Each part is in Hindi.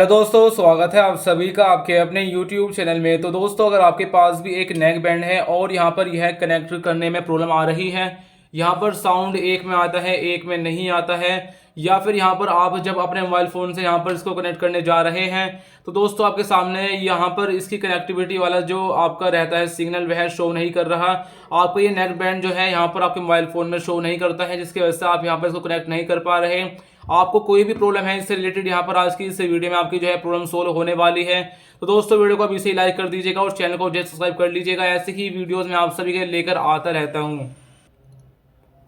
तो दोस्तों स्वागत है आप सभी का आपके अपने YouTube चैनल में। तो दोस्तों अगर आपके पास भी एक नेक बैंड है और यहाँ पर यह कनेक्ट करने में प्रॉब्लम आ रही है, यहाँ पर साउंड एक में आता है एक में नहीं आता है, या फिर यहाँ पर आप जब अपने मोबाइल फ़ोन से यहाँ पर इसको कनेक्ट करने जा रहे हैं तो दोस्तों आपके सामने यहाँ पर इसकी कनेक्टिविटी वाला जो आपका रहता है सिग्नल वह शो नहीं कर रहा। आपको ये नेक बैंड जो है यहाँ पर आपके मोबाइल फ़ोन में शो नहीं करता है, जिसकी वजह से आप यहाँ पर इसको कनेक्ट नहीं कर पा रहे। आपको कोई भी प्रॉब्लम है इससे रिलेटेड यहाँ पर आज की इस वीडियो में आपकी जो है प्रॉब्लम सोल्व होने वाली है। तो दोस्तों वीडियो को अभी से लाइक कर दीजिएगा और चैनल को जो सब्सक्राइब कर लीजिएगा। ऐसे ही वीडियोस में आप सभी के लेकर आता रहता हूँ।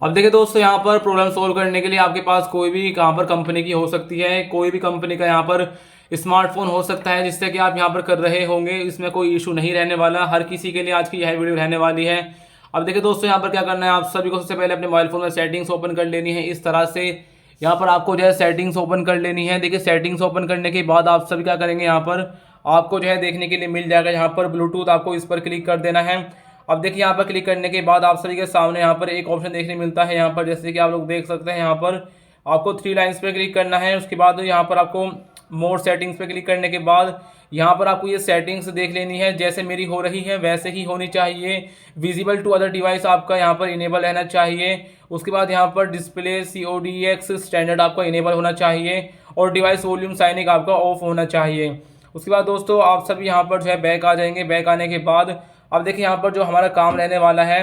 अब देखिए दोस्तों, यहाँ पर प्रॉब्लम सोल्व करने के लिए आपके पास कोई भी कहाँ पर कंपनी की हो सकती है, कोई भी कंपनी का यहाँ पर स्मार्टफोन हो सकता है जिससे कि आप यहाँ पर कर रहे होंगे। इसमें कोई इशू नहीं रहने वाला, हर किसी के लिए आज की यह वीडियो रहने वाली है। अब देखिए दोस्तों, यहाँ पर क्या करना है, आप सभी को सबसे पहले अपने मोबाइल फोन में सेटिंग्स ओपन कर लेनी है। इस तरह से यहाँ पर आपको जो है सेटिंग्स ओपन कर लेनी है। देखिए सेटिंग्स ओपन करने के बाद आप सभी क्या करेंगे, यहाँ पर आपको जो है देखने के लिए मिल जाएगा यहाँ पर ब्लूटूथ, आपको इस पर क्लिक कर देना है। अब देखिए यहाँ पर क्लिक करने के बाद आप सभी के सामने यहाँ पर एक ऑप्शन देखने मिलता है। यहाँ पर जैसे कि आप लोग देख सकते हैं, यहाँ पर आपको थ्री लाइन्स पे क्लिक करना है। उसके बाद यहाँ पर आपको मोर सेटिंग्स पे क्लिक करने के बाद यहाँ पर आपको ये सेटिंग्स देख लेनी है। जैसे मेरी हो रही है वैसे ही होनी चाहिए। विजिबल टू अदर डिवाइस आपका यहाँ पर इनेबल रहना चाहिए। उसके बाद यहाँ पर डिस्प्ले CODX स्टैंडर्ड आपका इनेबल होना चाहिए और डिवाइस वॉल्यूम साइनिंग आपका ऑफ होना चाहिए। उसके बाद दोस्तों आप सभी यहाँ पर जो है बैक आ जाएंगे। बैक आने के बाद अब देखिए यहाँ पर जो हमारा काम रहने वाला है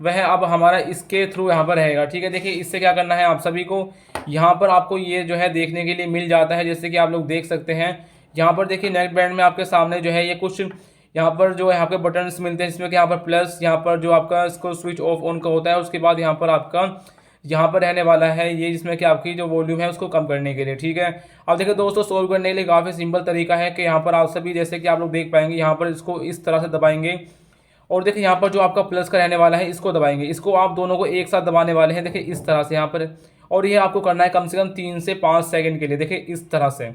वह अब हमारा इसके थ्रू यहाँ पर रहेगा। ठीक है, देखिए इससे क्या करना है, आप सभी को यहाँ पर आपको ये जो है देखने के लिए मिल जाता है। जैसे कि आप लोग देख सकते हैं यहाँ पर देखिए नेक बैंड में आपके सामने जो है ये कुछ यहाँ पर जो यहाँ पे बटन्स मिलते हैं, जिसमें कि यहाँ पर प्लस, यहाँ पर जो आपका इसको स्विच ऑफ ऑन का होता है। उसके बाद यहाँ पर आपका यहाँ पर रहने वाला है ये, जिसमें कि आपकी जो वॉल्यूम है उसको कम करने के लिए। ठीक है, अब देखिए दोस्तों सोल्व करने के लिए काफ़ी सिंपल तरीका है कि यहाँ पर आप सभी जैसे कि आप लोग देख पाएंगे, यहाँ पर इसको इस तरह से दबाएंगे और देखिए यहाँ पर जो आपका प्लस का रहने वाला है इसको दबाएंगे। इसको आप दोनों को एक साथ दबाने वाले हैं, देखिए इस तरह से यहाँ पर। और ये आपको करना है कम से कम 3 से 5 सेकंड के लिए। देखिए इस तरह से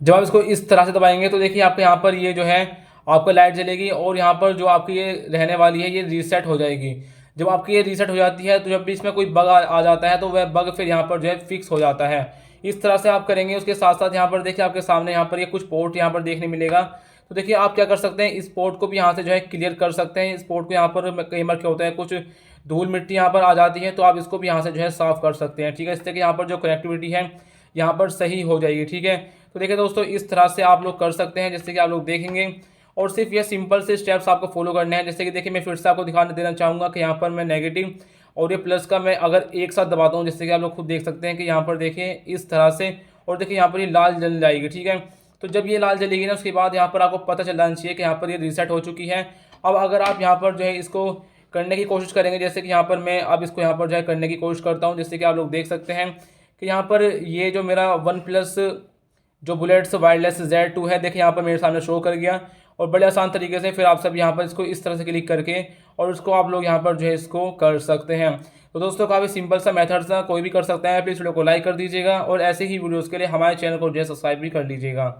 जब आप इसको इस तरह से दबाएंगे तो देखिए आपके यहाँ पर ये जो है आपको लाइट जलेगी और यहाँ पर जो आपकी ये रहने वाली है ये रीसेट हो जाएगी। जब आपकी ये रीसेट हो जाती है तो जब भी इसमें कोई बग आ जाता है तो वह बग फिर यहाँ पर जो है फिक्स हो जाता है। इस तरह से आप करेंगे। उसके साथ साथ यहाँ पर देखिए आपके सामने यहाँ पर ये कुछ पोर्ट यहाँ पर देखने मिलेगा। तो देखिए आप क्या कर सकते हैं, इस पोर्ट को भी यहाँ से जो है क्लियर कर सकते हैं। इस पोर्ट को यहाँ पर कई बार क्या होता है, कुछ धूल मिट्टी यहाँ पर आ जाती है तो आप इसको भी यहाँ से जो है साफ़ कर सकते हैं। ठीक है, इससे कि यहाँ पर जो कनेक्टिविटी है यहाँ पर सही हो जाएगी। ठीक है, तो देखिए दोस्तों इस तरह से आप लोग कर सकते हैं, जैसे कि आप लोग देखेंगे। और सिर्फ ये सिंपल से स्टेप्स आपको फॉलो करने हैं। जैसे कि देखिए मैं फिर से आपको दिखाने देना चाहूँगा कि यहाँ पर मैं नेगेटिव और ये प्लस का मैं अगर एक साथ दबाता हूँ, जैसे कि आप लोग खुद देख सकते हैं कि यहाँ पर देखिए इस तरह से, और देखिए यहाँ पर ये लाल जल जाएगी। ठीक है, तो जब ये लाल जलेगी ना उसके बाद यहाँ पर आपको पता चल जाना चाहिए कि यहाँ पर ये रीसेट हो चुकी है। अब अगर आप यहाँ पर जो है इसको करने की कोशिश करेंगे, जैसे कि यहाँ पर मैं अब इसको यहाँ पर जो है करने की कोशिश करता हूँ, जैसे कि आप लोग देख सकते हैं कि यहाँ पर ये जो मेरा वन प्लस जो बुलेट्स वायरलेस Z2 है, देखिए यहाँ पर मेरे सामने शो कर गया। और बड़े आसान तरीके से फिर आप सब यहाँ पर इसको इस तरह से क्लिक करके और उसको आप लोग यहाँ पर जो है इसको कर सकते हैं। तो दोस्तों काफ़ी सिंपल सा मेथड था, कोई भी कर सकता है। प्लीज़ वीडियो को लाइक कर दीजिएगा और ऐसे ही वीडियोज़ के लिए हमारे चैनल को जो है सब्सक्राइब भी कर लीजिएगा।